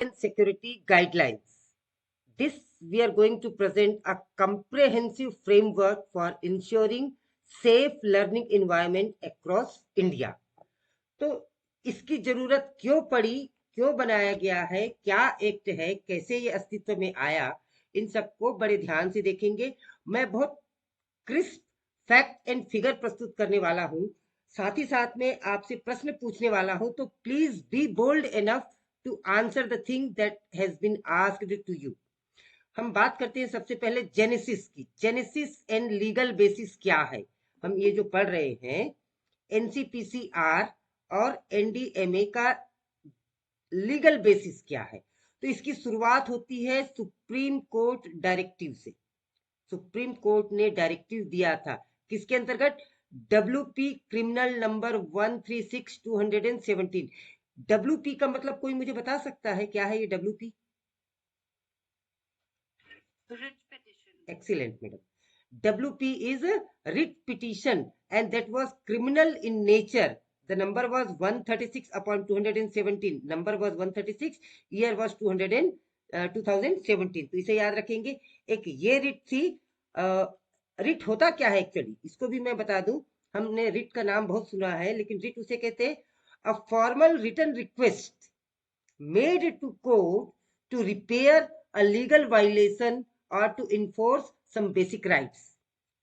and security guidelines. This we are going to present a comprehensive framework for ensuring safe learning environment across India. तो इसकी जरूरत क्यों पड़ी, क्यों बनाया गया है, क्या एक्ट है, कैसे ये अस्तित्व में आया, इन सबको बड़े ध्यान से देखेंगे। मैं बहुत क्रिस्प फैक्ट एंड फिगर प्रस्तुत करने वाला हूं, साथ ही साथ में आपसे प्रश्न पूछने वाला हूं, तो please be bold enough to answer the thing that has been asked to you. हम बात करते हैं सबसे पहले जेनेसिस की। जेनेसिस एंड लीगल बेसिस क्या है, हम ये जो पढ़ रहे हैं एनसीपीसीआर और एनडीएमए का लीगल बेसिस क्या है। तो इसकी शुरुआत होती है सुप्रीम कोर्ट डायरेक्टिव से। सुप्रीम कोर्ट ने डायरेक्टिव दिया था किसके अंतर्गत, डब्ल्यूपी क्रिमिनल नंबर 136/217। डब्ल्यूपी का मतलब कोई मुझे बता सकता है क्या है ये WP? Excellent, madam. WP is a writ petition and that was criminal in nature. The number was 136/217. Number was 136, year was 2017. तो इसे याद रखेंगे। एक ये रिट थी। रिट होता क्या है एक्चुअली, इसको भी मैं बता दूं। हमने रिट का नाम बहुत सुना है, लेकिन रिट उसे कहते हैं a formal written request made to court to repair a legal violation or to enforce some basic rights.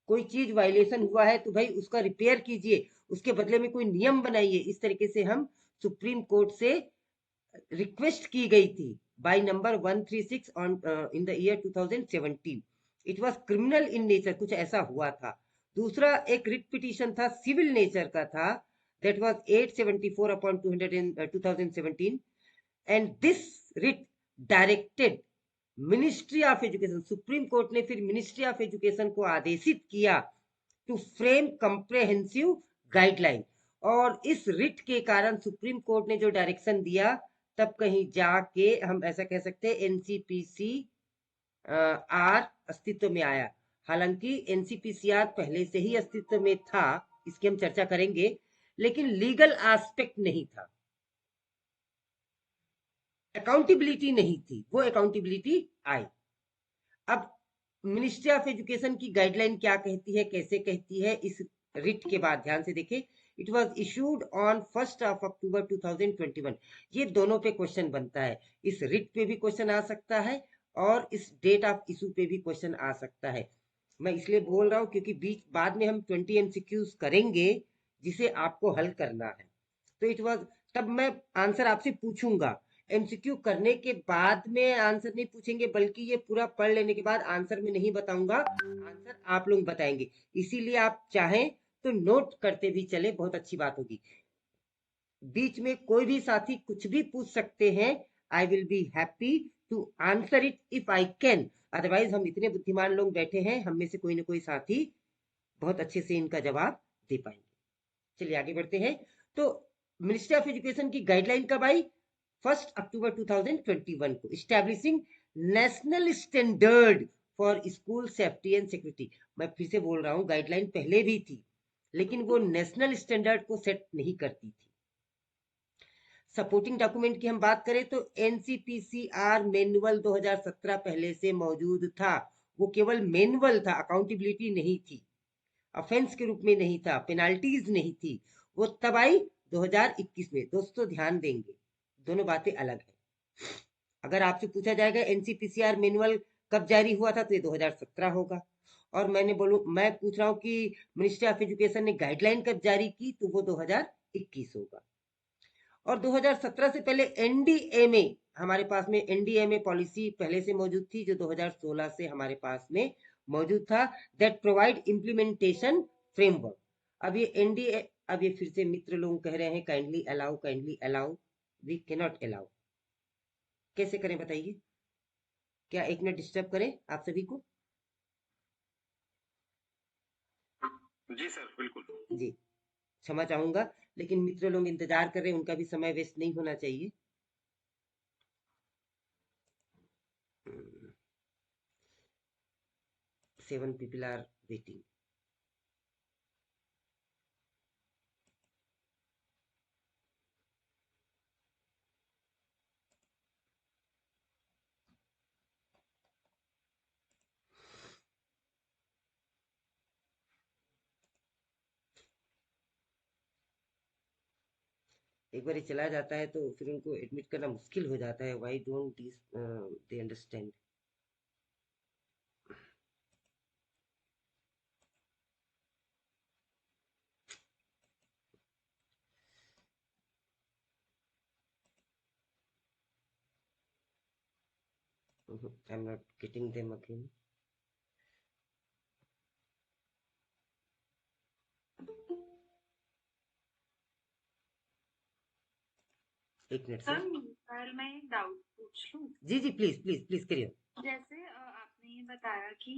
कोई चीज वायलेशन हुआ है तो भाई उसका रिपेयर कीजिए, उसके बदले में कोई नियम बनाइए। इस तरीके से हम सुप्रीम कोर्ट से रिक्वेस्ट की गई थी by number 136 on in the year 2017। It was criminal in nature, कुछ ऐसा हुआ था। दूसरा एक रिट पिटीशन था, सिविल नेचर का था, that was 874/2017। And this writ directed ministry of education, supreme court ने फिर मिनिस्ट्री ऑफ एजुकेशन को आदेशित किया टू फ्रेम कंप्रेहेंसिव गाइडलाइन। और इस रिट के कारण सुप्रीम कोर्ट ने जो डायरेक्शन दिया, तब कहीं जाके हम ऐसा कह सकते हैं एनसीपीसी आर अस्तित्व में आया। हालांकि एनसीपीसीआर पहले से ही अस्तित्व में था, इसकी हम चर्चा करेंगे, लेकिन लीगल एस्पेक्ट नहीं था, अकाउंटेबिलिटी नहीं थी, वो अकाउंटेबिलिटी आई। अब मिनिस्ट्री ऑफ एजुकेशन की गाइडलाइन क्या कहती है, कैसे कहती है, इस रिट के बाद ध्यान से देखें। It was issued on 1 October 2021। ये दोनों पे क्वेश्चन बनता है, इस रिट पे भी क्वेश्चन आ सकता है और इस डेट ऑफ इशू पे भी क्वेश्चन आ सकता है। मैं इसलिए बोल रहा हूँ क्योंकि बीच बाद में हम 20 एमसीक्यूज करेंगे जिसे आपको हल करना है। तो इट वाज, तब मैं आंसर आपसे पूछूंगा। एमसीक्यू करने के बाद में आंसर नहीं पूछेंगे, बल्कि ये पूरा पढ़ लेने के बाद आंसर में नहीं बताऊंगा, आंसर आप लोग बताएंगे। इसीलिए आप चाहें तो नोट करते भी चले, बहुत अच्छी बात होगी। बीच में कोई भी साथी कुछ भी पूछ सकते हैं, I will be happy to answer it if I can. Otherwise हम इतने बुद्धिमान लोग बैठे हैं, हम में से कोई ना कोई साथी बहुत अच्छे से इनका जवाब दे पाएंगे। चलिए आगे बढ़ते हैं। तो मिनिस्ट्री ऑफ एजुकेशन की गाइडलाइन कब आई? 1 अक्टूबर 2021 को, establishing national standard for school safety and security. मैं फिर से बोल रहा हूँ, गाइडलाइन पहले भी थी, लेकिन वो नेशनल स्टैंडर्ड को सेट नहीं करती थी। सपोर्टिंग डॉक्यूमेंट की हम बात करें तो एनसीपीसीआर मैनुअल 2017 पहले से मौजूद था। वो केवल मैनुअल था, अकाउंटेबिलिटी नहीं थी, ऑफेंस के रूप में नहीं था, पेनाल्टीज नहीं थी। वो तब आई 2021 में। दोस्तों ध्यान देंगे, दोनों बातें अलग है। अगर आपसे पूछा जाएगा एनसीपीसीआर मैनुअल कब जारी हुआ था, तो ये 2017 होगा। और मैं पूछ रहा हूँ कि मिनिस्ट्री ऑफ एजुकेशन ने गाइडलाइन कब जारी की, तो वो 2021 होगा। और 2017 से पहले एनडीएमए, हमारे पास में एनडीएमए पॉलिसी पहले से मौजूद थी, जो 2016 से हमारे पास में मौजूद था, दैट प्रोवाइड इम्प्लीमेंटेशन फ्रेमवर्क। अब ये फिर से मित्र लोग कह रहे हैं kindly allow, we cannot allow. कैसे करें बताइए? क्या 1 मिनट डिस्टर्ब करें आप सभी को? जी सर, बिल्कुल जी। क्षमा चाहूंगा, लेकिन मित्र लोग इंतजार कर रहे हैं, उनका भी समय वेस्ट नहीं होना चाहिए। 7 people are waiting. एक बार ये चला जाता है तो फिर उनको एडमिट करना मुश्किल हो जाता है। Why don't they understand. I am not getting them again. एक मिनट सर। सर मैं एक डाउट पूछ लूं? जी जी, प्लीज प्लीज प्लीज करिए। जैसे आपने ये बताया कि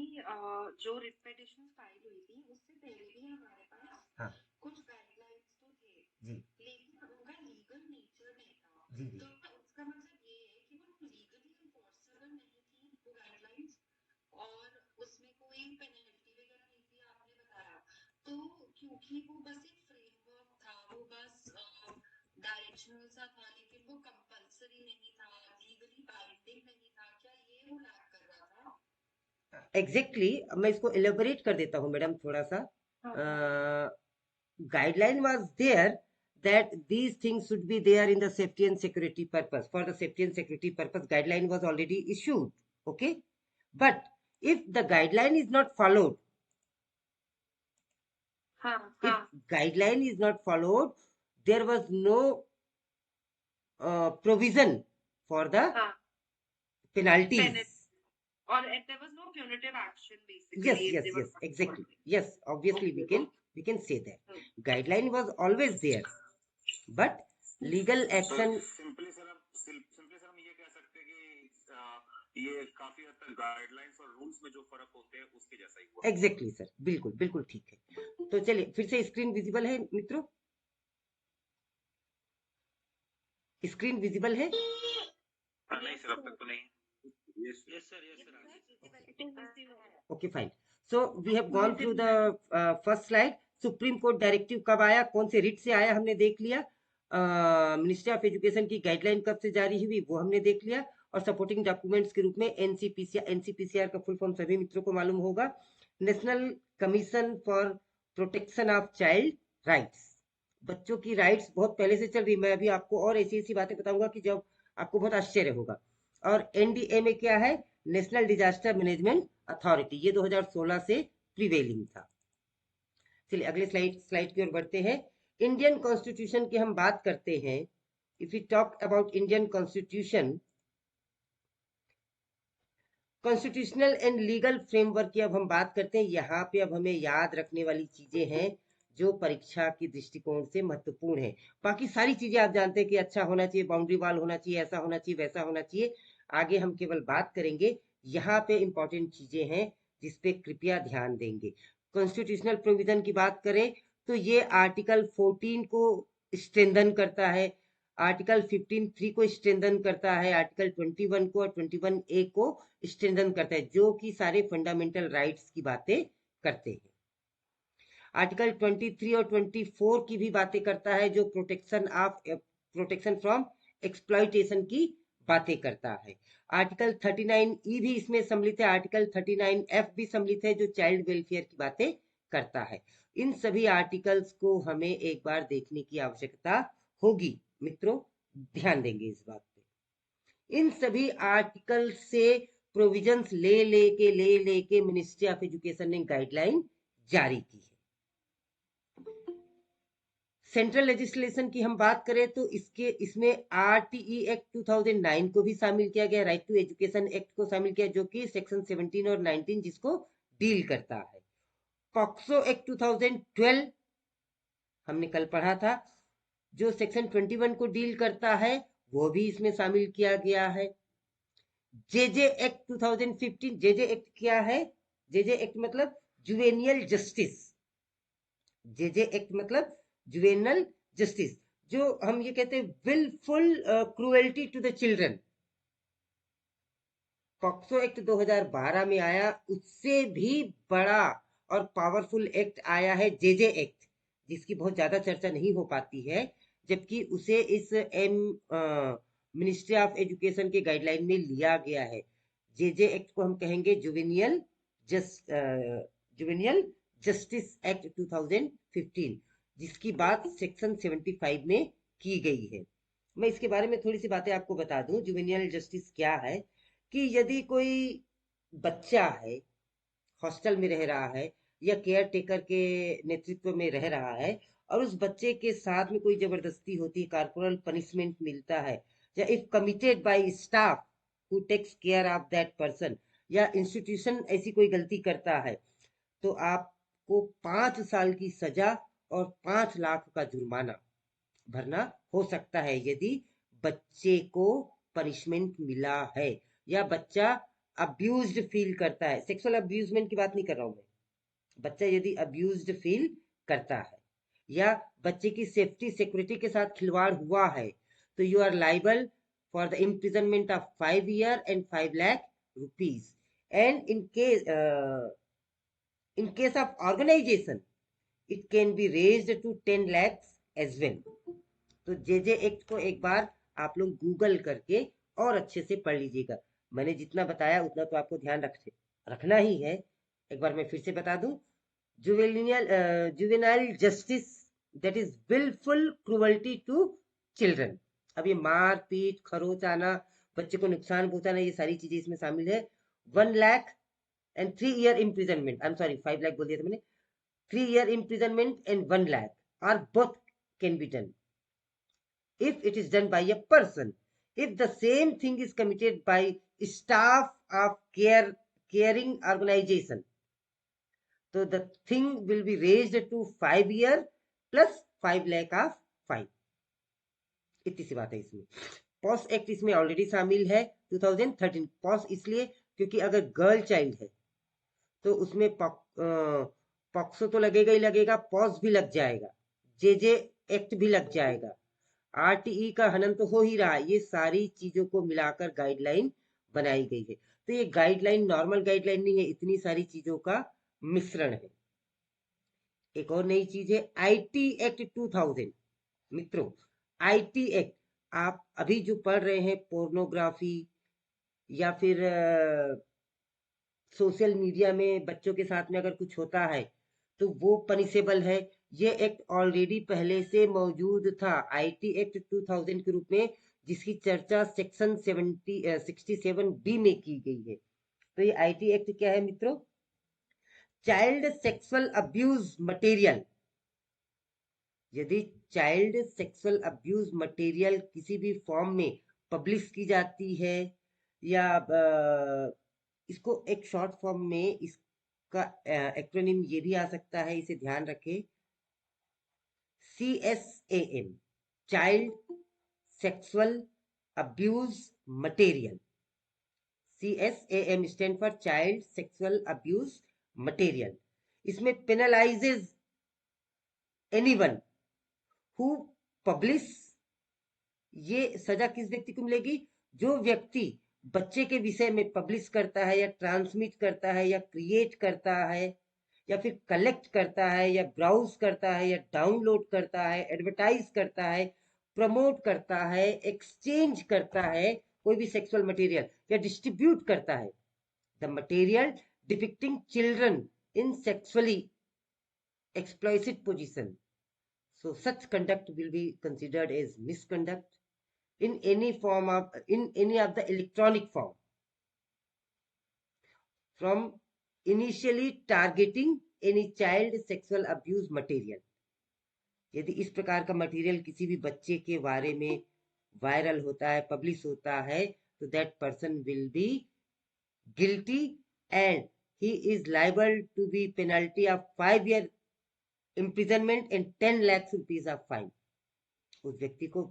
जो रिट फाइल हुई थी उससे पहले भी हमारे पास हाँ कुछ गाइडलाइंस तो थे, जी लेकिन उनका लीगल नेचर नहीं था। जी जी। तो क्या उसका मतलब ये है कि वो लीगली इन्फोर्सेबल नहीं थी वो गाइडलाइंस, और उसमें कोई पेनल्टी वगैरह नहीं थी आपने बताया। तो क्योंकि वो बस एक फ्रेमवर्क था, वो बस डायरेक्शनल सा था, लेकिन वो कंपलसरी नहीं था, लीगली बाइंडिंग नहीं था, क्या ये वो लैक कर रहा था? एग्जैक्टली मैं इसको एलेबोरेट कर देता हूँ मैडम थोड़ा सा। हाँ। Guideline was there that these things should be there in the safety and security purpose. For the safety and security purpose, guideline was already issued. Okay, but if the guideline is not followed, if guideline is not followed, there was no provision for the penalties. Or there was no punitive action basically. Yes yes yes, exactly. Yes, obviously we can say that guideline was always there, but legal action. Simply sir हम ये कह सकते हैं कि ये काफी हद तक गाइडलाइंस और रूल्स में जो फर्क होते हैं उसके जैसा ही हुआ। एग्जैक्टली सर, बिल्कुल बिल्कुल ठीक है। तो चलिए फिर से स्क्रीन विजिबल है मित्रों? स्क्रीन विजिबल है? नहीं सर, अब तक तो नहीं। Yes, sir. Okay fine. So we have gone through the first slide. Supreme Court directive कब आया, कौन से रिट से आया, हमने देख लिया। मिनिस्ट्री ऑफ एजुकेशन की गाइडलाइन कब से जारी हुई वो हमने देख लिया। और सपोर्टिंग डॉक्यूमेंट्स के रूप में एनसीपीसीआर का फुल फॉर्म सभी मित्रों को मालूम होगा, national commission for protection of child rights. बच्चों की राइट्स बहुत पहले से चल रही। मैं अभी आपको और ऐसी ऐसी बातें बताऊंगा कि जब आपको बहुत आश्चर्य होगा। और एनडीएमए क्या है? National disaster management authority. ये 2016 से प्रिवेलिंग था। चलिए अगले स्लाइड की ओर बढ़ते हैं। इंडियन कॉन्स्टिट्यूशन की हम बात करते हैं। If you talk about Indian constitution, constitutional and legal framework की अब हम बात करते हैं। यहाँ पे अब हमें याद रखने वाली चीजें हैं जो परीक्षा के दृष्टिकोण से महत्वपूर्ण है। बाकी सारी चीजें आप जानते हैं कि अच्छा होना चाहिए, बाउंड्री वॉल होना चाहिए, ऐसा होना चाहिए, वैसा होना चाहिए। आगे हम केवल बात करेंगे। यहाँ पे इंपॉर्टेंट चीजें हैं जिसपे कृपया ध्यान देंगे। कॉन्स्टिट्यूशनल प्रोविजन की बात करें तो ये आर्टिकल 14 को स्ट्रेंथन करता है, आर्टिकल 15(3) को स्ट्रेंथन करता है, आर्टिकल 21 को और 21A को स्ट्रेंथन करता है, जो कि सारे फंडामेंटल राइट्स की बातें करते हैं। आर्टिकल 23 और 24 की भी बातें करता है, जो प्रोटेक्शन फ्रॉम एक्सप्लॉइटेशन की बातें करता है। आर्टिकल 39E भी इसमें सम्मिलित है, आर्टिकल 39F भी सम्मिलित है, जो चाइल्ड वेलफेयर की बातें करता है। इन सभी आर्टिकल्स को हमें एक बार देखने की आवश्यकता होगी। मित्रों ध्यान देंगे इस बात पे। इन सभी आर्टिकल से प्रोविजंस ले लेके मिनिस्ट्री ऑफ एजुकेशन ने गाइडलाइन जारी की है। सेंट्रल लेजिस्लेशन की हम बात करें तो इसमें आरटीई एक्ट 2009 को भी शामिल किया गया, राइट टू एजुकेशन एक्ट को शामिल किया, जो कि सेक्शन 17 और 19 जिसको डील करता है। पॉक्सो एक्ट 2012 हमने कल पढ़ा था, जो सेक्शन 21 को डील करता है, वो भी इसमें शामिल किया गया है। जेजे एक्ट 2015, जेजे एक्ट क्या है? जेजे एक्ट मतलब जुवेनियल जस्टिस। जेजे एक्ट मतलब जुवेनल जस्टिस, जो हम ये कहते हैं wilful cruelty to the children. POCSO act 2012 में आया, उससे भी बड़ा और पावरफुल एक्ट आया है जेजे एक्ट, जिसकी बहुत ज्यादा चर्चा नहीं हो पाती है, जबकि उसे इस मिनिस्ट्री ऑफ एजुकेशन के गाइडलाइन में लिया गया है। जेजे एक्ट को हम कहेंगे जुवेनियल जस्टिस एक्ट 2015, जिसकी बात सेक्शन 75 में की गई है। मैं इसके बारे में थोड़ी सी बातें आपको बता दूं, जुवेनियल जस्टिस क्या है। कि यदि कोई बच्चा है, हॉस्टल में रह रहा है या केयर टेकर के नेतृत्व में रह रहा है, और उस बच्चे के साथ में कोई जबरदस्ती होती है, कॉर्पोरल पनिशमेंट मिलता है, या if committed by staff who takes care of that person, या इंस्टीट्यूशन ऐसी कोई गलती करता है, तो आपको 5 साल की सजा और 5 लाख का जुर्माना भरना हो सकता है, यदि बच्चे को पनिशमेंट मिला है या बच्चा अब्यूज्ड फील करता है। सेक्सुअल अब्यूजमेंट की बात नहीं कर रहा हूं मैं, बच्चा यदि अब्यूज्ड फील करता है या बच्चे की सेफ्टी सिक्योरिटी के साथ खिलवाड़ हुआ है, तो you are liable for the imprisonment of 5 years and 5 lakh rupees, and in case of organization it can be raised to 10 lakhs as well. तो जे एक्ट को एक बार आप लोग गूगल करके और अच्छे से पढ़ लीजिएगा। मैंने जितना बताया उतना तो आपको ध्यान रखना ही है। एक बार मैं फिर से बता दूं, juvenile justice that is wilful cruelty to children. अब ये मार पीट, खरोच आना, बच्चे को नुकसान पहुंचाना, ये सारी चीजें इसमें शामिल है। 1 lakh and 3 year imprisonment, I am sorry 5 lakh बोल दिया था मैंने, 3 year imprisonment and 1 lakh, or both can be done if it is done by a person. If the same thing is committed by staff of caring organization, so the thing will be raised to 5 year plus 5 lakh of fine. इतनी सी बात है इसमें। POS act इसमें already शामिल है 2013। POS इसलिए क्योंकि अगर गर्ल चाइल्ड है तो उसमें पॉक्सो तो लगेगा ही लगेगा, पॉस भी लग जाएगा, जे एक्ट भी लग जाएगा, आरटीई का हनन तो हो ही रहा है। ये सारी चीजों को मिलाकर गाइडलाइन बनाई गई है। तो ये गाइडलाइन नॉर्मल गाइडलाइन नहीं है, इतनी सारी चीजों का मिश्रण है। एक और नई चीज है आईटी एक्ट 2000। मित्रों, आईटी एक्ट आप अभी जो पढ़ रहे हैं, पोर्नोग्राफी या फिर सोशल मीडिया में बच्चों के साथ में अगर कुछ होता है तो वो पनिशेबल है। ये एक्ट ऑलरेडी पहले से मौजूद था, आईटी एक्ट 2000 के रूप में, जिसकी चर्चा सेक्शन 67B में की गई है। तो ये आईटी एक्ट क्या है मित्रों? Child sexual abuse material. यदि चाइल्ड सेक्सुअल अब्यूज मटेरियल किसी भी फॉर्म में पब्लिश की जाती है, या इसको एक शॉर्ट फॉर्म में इसका एक्रोनिम ये भी आ सकता है, इसे ध्यान रखें, CSAM, child sexual abuse material. CSAM stand for child sexual abuse material. इसमें पेनलाइजेज एनीवन हु पब्लिश, ये सजा किस व्यक्ति को मिलेगी? जो व्यक्ति बच्चे के विषय में पब्लिश करता है या ट्रांसमिट करता है या क्रिएट करता है या फिर कलेक्ट करता है या ब्राउज करता है या डाउनलोड करता है, एडवर्टाइज करता है, प्रमोट करता है, एक्सचेंज करता है कोई भी सेक्सुअल मटेरियल, या डिस्ट्रीब्यूट करता है the material depicting children in sexually exploited position, so such conduct will be considered as misconduct in any of the electronic form, from initially targeting any child sexual abuse material. यदि इस प्रकार का material किसी भी बच्चे के बारे में वायरल होता है, पब्लिश होता है, तो that person will be guilty and he is liable to be penalty of 5 year imprisonment and 10 lakhs rupees of fine. उस व्यक्ति को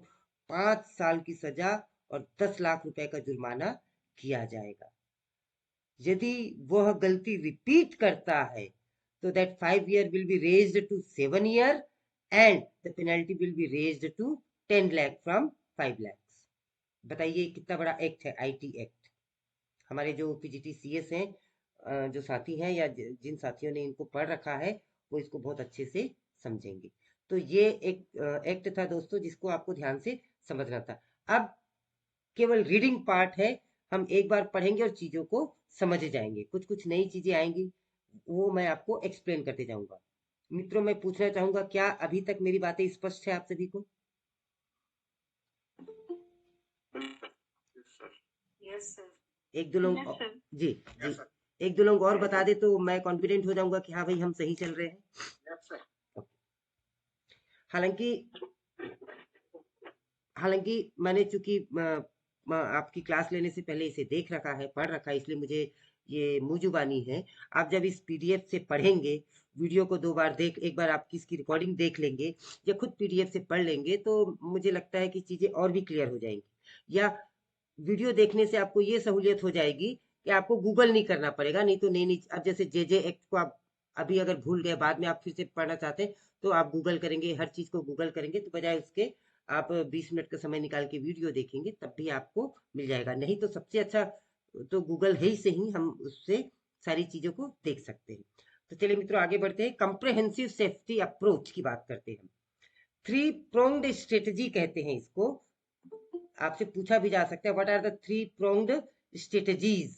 5 साल की सजा और 10 लाख रुपए का जुर्माना किया जाएगा। यदि वह गलती रिपीट करता है तो that 5 year will be raised to 7 year and the penalty will be raised to 10 lakh from 5 lakhs. बताइए कितना बड़ा एक्ट है आईटी एक्ट। हमारे जो पीजीटी सीएस हैं, जो साथी हैं या जिन साथियों ने इनको पढ़ रखा है, वो इसको बहुत अच्छे से समझेंगे। तो ये एक एक्ट था दोस्तों, जिसको आपको ध्यान से समझना था। अब केवल रीडिंग पार्ट है, हम एक बार पढ़ेंगे और चीजों को समझ जाएंगे। कुछ कुछ नई चीजें आएंगी, वो मैं आपको एक्सप्लेन करते जाऊंगा। मित्रों, मैं पूछना चाहूंगा, क्या अभी तक मेरी बातें स्पष्ट है आप सभी को? Yes sir. एक दो लोग यस सर। जी जी एक दो लोग और बता दे तो मैं कॉन्फिडेंट हो जाऊंगा कि हाँ भाई हम सही चल रहे हैं। हालांकि हालांकि मैंने चूंकि आपकी क्लास लेने से पहले इसे देख रखा है, पढ़ रखा है, इसलिए मुझे ये मुजुबानी है। आप जब इस पीडीएफ से पढ़ेंगे, वीडियो को 2 बार देख, एक बार आपकी इसकी रिकॉर्डिंग देख लेंगे या खुद पीडीएफ से पढ़ लेंगे तो मुझे लगता है कि चीजें और भी क्लियर हो जाएंगी। या वीडियो देखने से आपको ये सहूलियत हो जाएगी कि आपको गूगल नहीं करना पड़ेगा। नहीं तो नहीं अब जैसे जे एक्ट को आप अभी अगर भूल गए, बाद में आप फिर से पढ़ना चाहते हैं तो आप गूगल करेंगे, हर चीज को गूगल करेंगे, तो बजाय उसके आप 20 मिनट का समय निकाल के वीडियो देखेंगे तब भी आपको मिल जाएगा। नहीं तो सबसे अच्छा तो गूगल है ही, से ही हम उससे सारी चीजों को देख सकते हैं। तो चलिए मित्रों आगे बढ़ते हैं, कंप्रेहेंसिव सेफ्टी अप्रोच की बात करते हैं। 3 प्रोंग्ड स्ट्रेटजी कहते हैं इसको। आपसे पूछा भी जा सकता है what are the 3 pronged strategies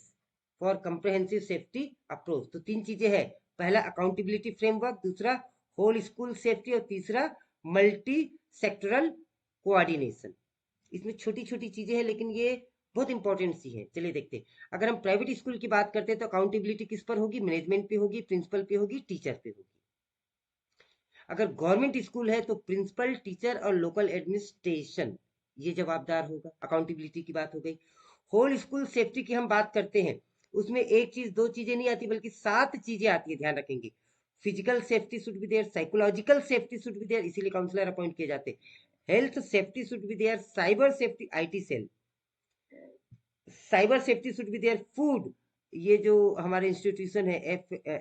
for comprehensive safety approach. तो 3 चीजें हैं, पहला अकाउंटेबिलिटी फ्रेमवर्क, दूसरा होल स्कूल सेफ्टी और तीसरा मल्टी सेक्टरल कोऑर्डिनेशन। इसमें छोटी छोटी चीजें हैं लेकिन ये बहुत इंपॉर्टेंट सी है। चलिए देखते हैं, अगर हम प्राइवेट स्कूल की बात करते हैं तो अकाउंटेबिलिटी किस पर होगी? मैनेजमेंट पे होगी, प्रिंसिपल पे होगी, टीचर पे होगी। अगर गवर्नमेंट स्कूल है तो प्रिंसिपल, टीचर और लोकल एडमिनिस्ट्रेशन ये जवाबदार होगा। अकाउंटेबिलिटी की बात हो गई। होल स्कूल सेफ्टी की हम बात करते हैं, उसमें एक चीज दो चीजें नहीं आती बल्कि 7 चीजें आती है, ध्यान रखेंगे। Physical safety should be there, psychological safety should be there, इसीलिए काउंसलर अपॉइंट किए जाते हैं। Health safety should be there, cyber safety, IT cell, cyber safety should be there, food, ये जो हमारे इंस्टीट्यूशन है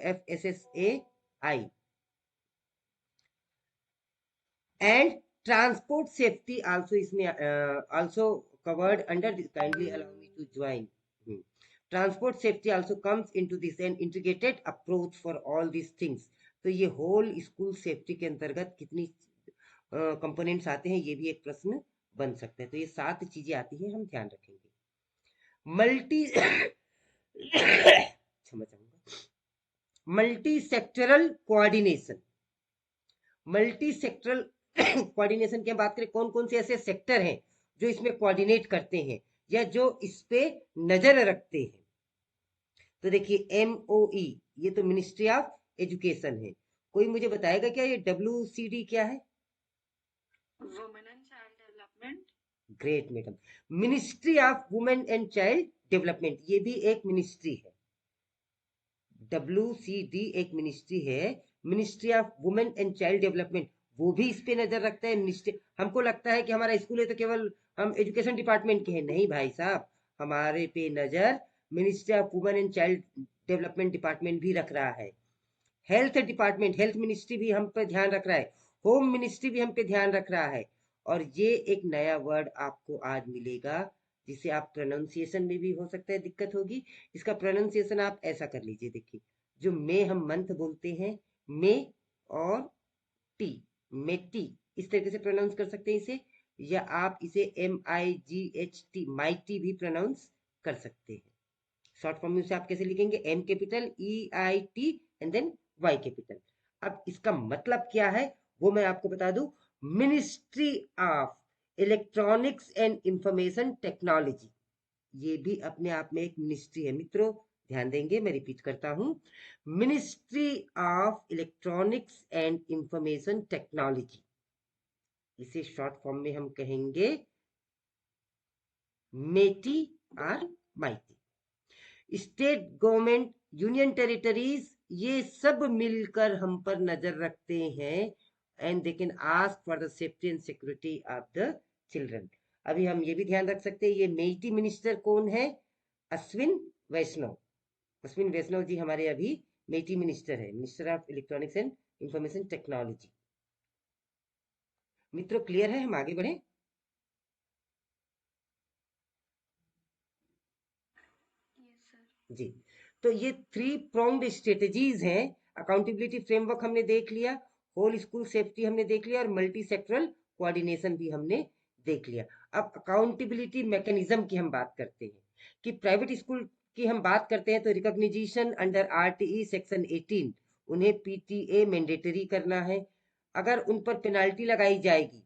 FSSAI, and transport safety also इसमें also covered under this, kindly allow me to join. Transport safety also comes into this, an integrated approach for all this things. तो ये whole school safety के अंतर्गत कितनी components आते हैं ये भी एक प्रश्न बन सकता है। तो ये 7 चीजें आती हैं, हम ध्यान रखेंगे। मल्टी क्षमा चाहूंगा, multi sectoral coordination. Multi sectoral coordination की बात करें, कौन कौन से ऐसे सेक्टर हैं जो इसमें कोऑर्डिनेट करते हैं या जो इस पे नजर रखते हैं। तो देखिए MOE, ये तो मिनिस्ट्री ऑफ एजुकेशन है। कोई मुझे बताएगा क्या ये WCD क्या है? Women and child development. Great madam, ministry of women and child development, ये भी एक मिनिस्ट्री है। WCD एक मिनिस्ट्री है, ministry of women and child development, वो भी इस पे नजर रखता है। मिनिस्ट्री, हमको लगता है कि हमारा स्कूल है तो केवल हम एजुकेशन डिपार्टमेंट के हैं, नहीं भाई साहब, हमारे पे नजर ministry of women and child development department भी रख रहा है। हेल्थ डिपार्टमेंट, हेल्थ मिनिस्ट्री भी हम पे ध्यान रख रहा है। होम मिनिस्ट्री भी हम पे ध्यान रख रहा है। और ये एक नया वर्ड आपको आज मिलेगा जिसे आप प्रोनाउंसिएशन में भी हो सकता है दिक्कत होगी। इसका प्रोनाउंसिएशन आप ऐसा कर लीजिए, देखिए जो मे हम मंथ बोलते हैं, मे और टी, मेटी, इस तरीके से प्रोनाउंस कर सकते हैं इसे, या आप इसे MIGHT, माइटी भी प्रोनाउंस कर सकते हैं। शॉर्ट फॉर्म में उसे आप कैसे लिखेंगे? M capital EIT and then Y capital. अब इसका मतलब क्या है वो मैं आपको बता दूं, ministry of electronics and information technology, ये भी अपने आप में एक मिनिस्ट्री है मित्रों, ध्यान देंगे, मैं रिपीट करता हूं, ministry of electronics and information technology, इसे शॉर्ट फॉर्म में हम कहेंगे मेटी और mighty. State government, union territories, ये सब मिलकर हम पर नजर रखते हैं and they can ask for the safety and security of the children. अभी हम ये भी ध्यान रख सकते हैं, ये मेटी मिनिस्टर कौन है? अश्विन वैष्णव। अश्विन वैष्णव जी हमारे अभी मेटी मिनिस्टर है, minister of electronics and information technology. मित्रों क्लियर है, हम आगे बढ़े? जी, तो ये 3 प्रोंग्ड स्ट्रेटजीज हैं। अकाउंटेबिलिटी फ्रेमवर्क हमने देख लिया, होल स्कूल सेफ्टी हमने देख लिया और मल्टी सेक्टरल कोऑर्डिनेशन भी हमने देख लिया। अब अकाउंटेबिलिटी मैकेनिज्म की हम बात करते हैं कि प्राइवेट स्कूल की हम बात करते हैं तो रिकॉग्निशन अंडर RTE सेक्शन 18, उन्हें PTA मैंडेटरी करना है। अगर उन पर पेनाल्टी लगाई जाएगी,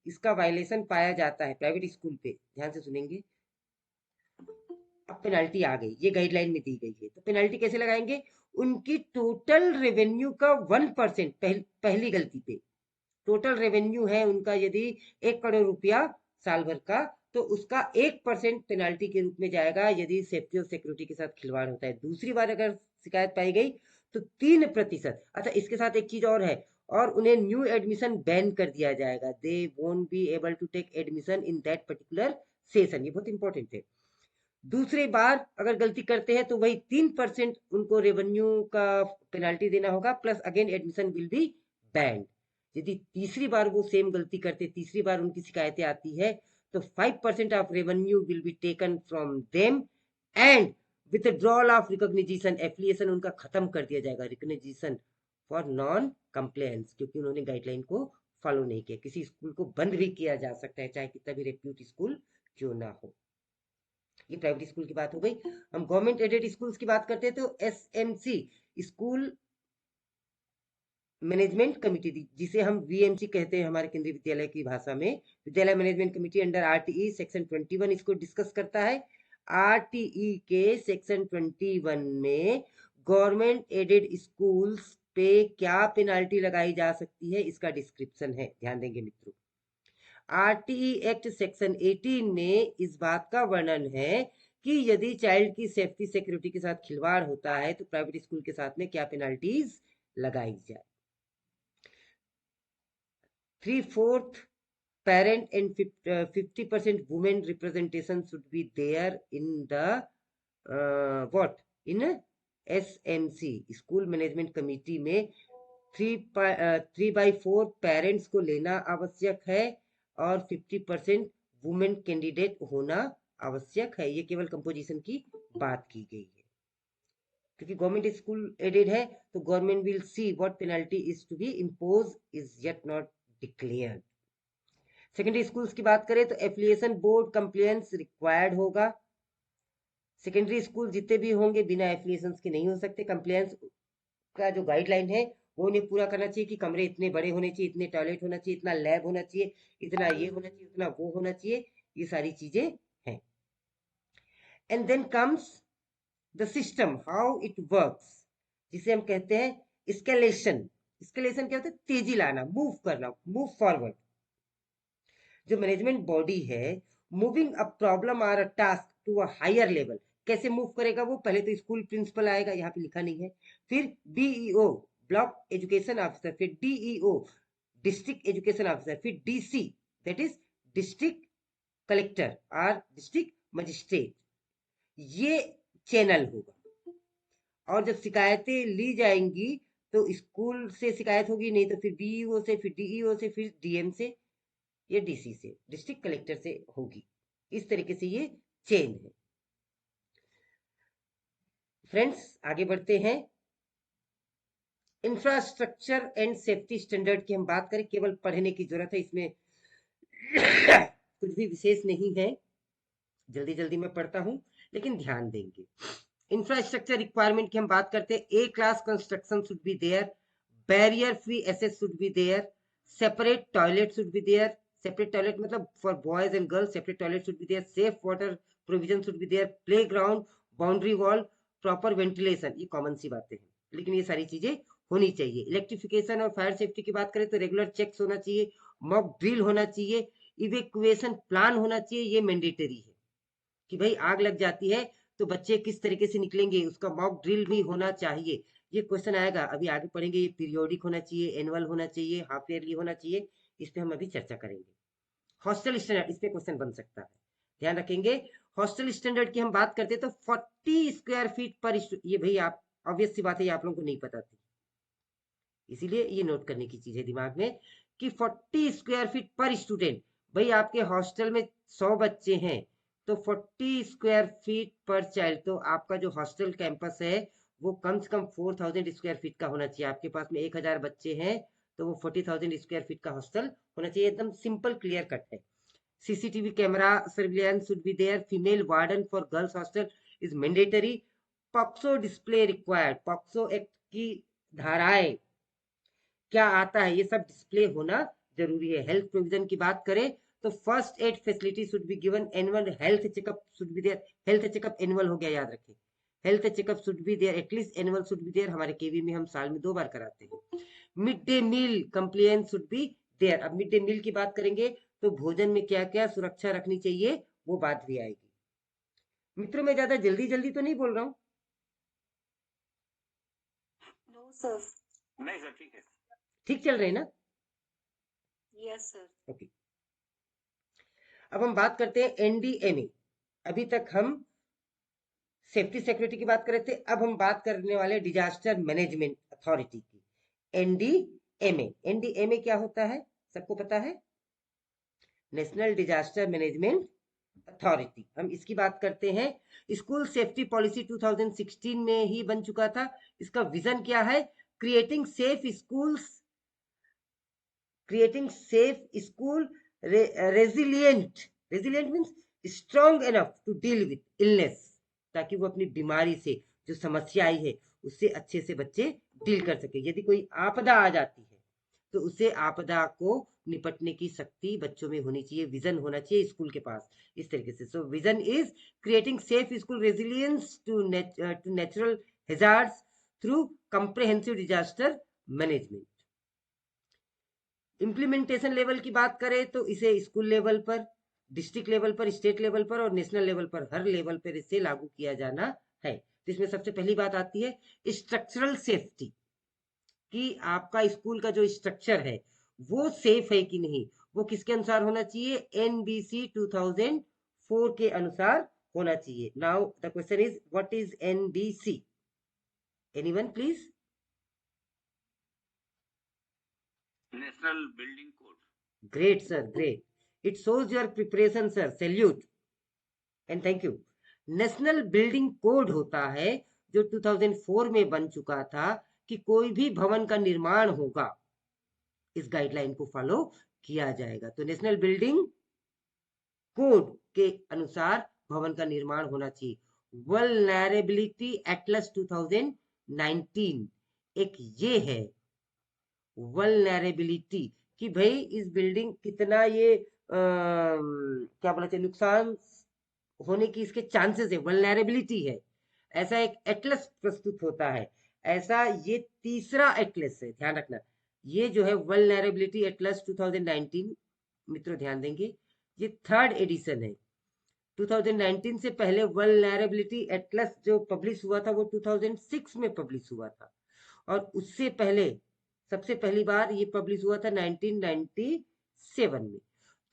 इसका वायलेशन पाया जाता है प्राइवेट स्कूल पे, ध्यान से सुनेंगे, अब पेनाल्टी आ गई, ये गाइडलाइन में दी गई है, तो पेनाल्टी कैसे लगाएंगे? उनकी टोटल रेवेन्यू का 1% पहली गलती पे, टोटल रेवेन्यू है उनका यदि 1 करोड़ रुपया साल भर का, तो उसका 1% पेनाल्टी के रूप में जाएगा यदि सेफ्टी और सिक्योरिटी के साथ खिलवाड़ होता है। दूसरी बार अगर शिकायत पाई गई तो 3%। अच्छा, इसके साथ एक चीज और है, और उन्हें न्यू एडमिशन बैन कर दिया जाएगा। They won't be able to take admission in that particular session. ये बहुत इंपॉर्टेंट है। दूसरी बार अगर गलती करते हैं तो वही 3% उनको रेवेन्यू का पेनाल्टी देना होगा, plus again admission will be band. यदि तीसरी बार वो सेम गलती करते, तीसरी बार उनकी शिकायतें आती है, तो 5% of revenue will be taken from them and withdrawal of recognition, affiliation उनका खत्म कर दिया जाएगा, रिकॉग्निशन फॉर नॉन कंप्लायंस, क्योंकि उन्होंने गाइडलाइन को फॉलो नहीं किया। किसी स्कूल को बंद भी किया जा सकता है, चाहे कितना भी रेप्यूट स्कूल क्यों ना हो। ये प्राइवेट स्कूल की बात हो गई। हम गवर्नमेंट एडेड स्कूल्स की बात करते हैं तो एसएमसी, स्कूल मैनेजमेंट कमेटी, जिसे हम वीएमसी कहते हैं हमारे केंद्रीय विद्यालय की भाषा में, विद्यालय management committee under RTE section 21 इसको डिस्कस करता है। आरटीई के सेक्शन 21 में गवर्नमेंट एडेड स्कूल्स पे क्या पेनाल्टी लगाई जा सकती है, इसका डिस्क्रिप्शन है, ध्यान देंगे मित्रों। आरटीई एक्ट सेक्शन 18 में इस बात का वर्णन है कि यदि चाइल्ड की सेफ्टी सिक्योरिटी के साथ खिलवाड़ होता है तो प्राइवेट स्कूल के साथ में क्या पेनाल्टीज लगाई जाए। 3/4 parent and 50% women representation should be there in the in SMC, school management committee में 3/4 पेरेंट्स को लेना आवश्यक है और 50% वुमेन कैंडिडेट होना आवश्यक है। ये केवल कंपोजिशन की बात की गई है, क्योंकि गवर्नमेंट स्कूल एडेड है तो government will see what penalty is to be impose is yet not declared. Secondary schools की बात करें तो एफिलिएशन बोर्ड कंप्लायंस रिक्वायर्ड होगा। सेकेंडरी स्कूल जितने भी होंगे बिना एफिलिएशन के नहीं हो सकते। कंप्लायंस का जो गाइडलाइन है वो उन्हें पूरा करना चाहिए कि कमरे इतने बड़े होने चाहिए, इतने टॉयलेट होना चाहिए, इतना लैब होना चाहिए, इतना ये होना चाहिए, इतना वो होना चाहिए, ये सारी चीजें हैं। And then comes the system, how it works, जिसे हम कहते हैं स्केलेशन। स्केलेशन क्या होता है? तेजी लाना, मूव करना, मूव फॉरवर्ड। जो मैनेजमेंट बॉडी है, मूविंग अ प्रॉब्लम और a task to a higher level, कैसे मूव करेगा वो? पहले तो स्कूल प्रिंसिपल आएगा, यहाँ पे लिखा नहीं है, फिर बीईओ ब्लॉक एजुकेशन ऑफिसर, फिर डीईओ डिस्ट्रिक्ट एजुकेशन ऑफिसर, फिर DC that is district collector और डिस्ट्रिक्ट मजिस्ट्रेट। ये चैनल होगा, और जब शिकायतें ली जाएंगी तो स्कूल से शिकायत होगी, नहीं तो फिर बीईओ से, फिर डीईओ से, फिर डीएम से, ये डीसी से, डिस्ट्रिक्ट कलेक्टर से होगी। इस तरीके से ये चेन है। फ्रेंड्स आगे बढ़ते हैं। इंफ्रास्ट्रक्चर एंड सेफ्टी स्टैंडर्ड की हम बात करें, केवल पढ़ने की जरूरत है, इसमें कुछ भी विशेष नहीं है, जल्दी जल्दी मैं पढ़ता हूं लेकिन ध्यान देंगे। इंफ्रास्ट्रक्चर रिक्वायरमेंट की हम बात करते हैं। A class construction should be there, barrier free access should be there, separate toilet should be there, separate toilet मतलब for boys and girls, separate toilet should be there, safe water provision should be there, play ground, boundary wall, proper ventilation, ये common सी बातें हैं लेकिन ये सारी चीजें होनी चाहिए। इलेक्ट्रिफिकेशन और फायर सेफ्टी की बात करें तो रेगुलर चेक्स होना चाहिए, मॉक ड्रिल होना चाहिए, इवैक्यूएशन प्लान होना चाहिए, ये मैंडेटरी है कि भाई आग लग जाती है तो बच्चे किस तरीके से निकलेंगे, उसका मॉक ड्रिल भी होना चाहिए। ये क्वेश्चन आएगा, अभी आगे पढ़ेंगे। ये पीरियोडिक होना चाहिए, एनुअल होना चाहिए, हाफ ईयरली होना चाहिए, इस पे हम अभी चर्चा करेंगे। हॉस्टल स्टैंडर्ड, इस पे क्वेश्चन बन सकता है, ध्यान रखेंगे। हॉस्टल स्टैंडर्ड की हम बात करते हैं तो 40 स्क्वायर फीट पर, ये भाई आप ऑब्वियस सी बात है, ये आप लोगों को नहीं पता थी, इसीलिए ये नोट करने की चीज है दिमाग में कि 40 स्क्वायर फीट पर स्टूडेंट। भाई आपके हॉस्टल में 100 बच्चे हैं तो 40 स्क्वायर फीट पर चाइल्ड, तो आपका जो हॉस्टल कैंपस है वो कम से कम 4000 स्क्वायर फीट का होना चाहिए। आपके पास में 1000 बच्चे हैं तो वो 40,000 स्क्वायर फीट का हॉस्टल होना चाहिए, एकदम सिंपल क्लियर कट है। CCTV camera surveillance should be there, female warden for girls hostel is mandatory, POCSO display required, POCSO act की धाराएं क्या आता है ये सब डिस्प्ले होना जरूरी है। हेल्थ प्रोविजन की बात करें तो first aid facility should be given, annual health checkup should be there, health checkup annual हो गया, याद रखें, health checkup should be there, at least annual should be there, हमारे केवी में हम साल में 2 बार कराते हैं। Mid day meal compliance should be there. अब मिड डे मील की बात करेंगे तो भोजन में क्या क्या सुरक्षा रखनी चाहिए वो बात भी आएगी। मित्रों मैं ज्यादा जल्दी जल्दी तो नहीं बोल रहा हूँ? No sir. नहीं सर, ठीक है। ठीक चल रहे हैं ना? Yes sir. ओके। अब हम बात करते हैं एनडीएमए। अभी तक हम सेफ्टी सिक्योरिटी की बात कर रहे थे, अब हम बात करने वाले डिजास्टर मैनेजमेंट अथॉरिटी की, एनडीएमए। एनडीएमए क्या होता है सबको पता है? National disaster management authority. हम इसकी बात करते हैं। स्कूल सेफ्टी पॉलिसी 2016 में ही बन चुका था। इसका विजन क्या है? Creating safe schools, creating safe school, resilient, resilient means strong enough to deal with illness, ताकि वो अपनी बीमारी से जो समस्या आई है उससे अच्छे से बच्चे डील कर सके। यदि कोई आपदा आ जाती है तो उसे आपदा को निपटने की शक्ति बच्चों में होनी चाहिए, विजन होना चाहिए स्कूल के पास, इस तरीके से। So vision is creating safe school resilience to natural hazards through comprehensive disaster management. Implementation level की बात करें तो इसे स्कूल लेवल पर, डिस्ट्रिक्ट लेवल पर, स्टेट लेवल पर और नेशनल लेवल पर, हर लेवल पर इसे लागू किया जाना है। तो इसमें सबसे पहली बात आती है स्ट्रक्चरल सेफ्टी, कि आपका स्कूल का जो स्ट्रक्चर है वो सेफ है कि नहीं, वो किसके अनुसार होना चाहिए? एनबीसी 2004 के अनुसार होना चाहिए। Now the question is what is NBC? Anyone please? National building code. Great, sir. Great. It shows your preparation, sir. Salute and thank you. National building code होता है जो 2004 में बन चुका था, कि कोई भी भवन का निर्माण होगा इस गाइडलाइन को फॉलो किया जाएगा। तो नेशनल बिल्डिंग कोड के अनुसार भवन का निर्माण होना चाहिए। वल्नरेबिलिटी एटलस 2019 एक ये है वल्नरेबिलिटी, कि भाई इस बिल्डिंग कितना ये क्या बोला चाहिए, नुकसान होने की इसके चांसेस है, वल्नरेबिलिटी है, ऐसा एक एटलस प्रस्तुत होता है। ऐसा ये तीसरा एटलस है, ध्यान रखना। ये जो है वल्नरेबिलिटी एटलस 2019, मित्रों ध्यान देंगे, ये थर्ड एडिशन है। 2019 से पहले वल्नरेबिलिटी एटलस जो पब्लिश हुआ था वो 2006 में पब्लिश हुआ था, और उससे पहले सबसे पहली बार ये पब्लिश हुआ था 1997 में।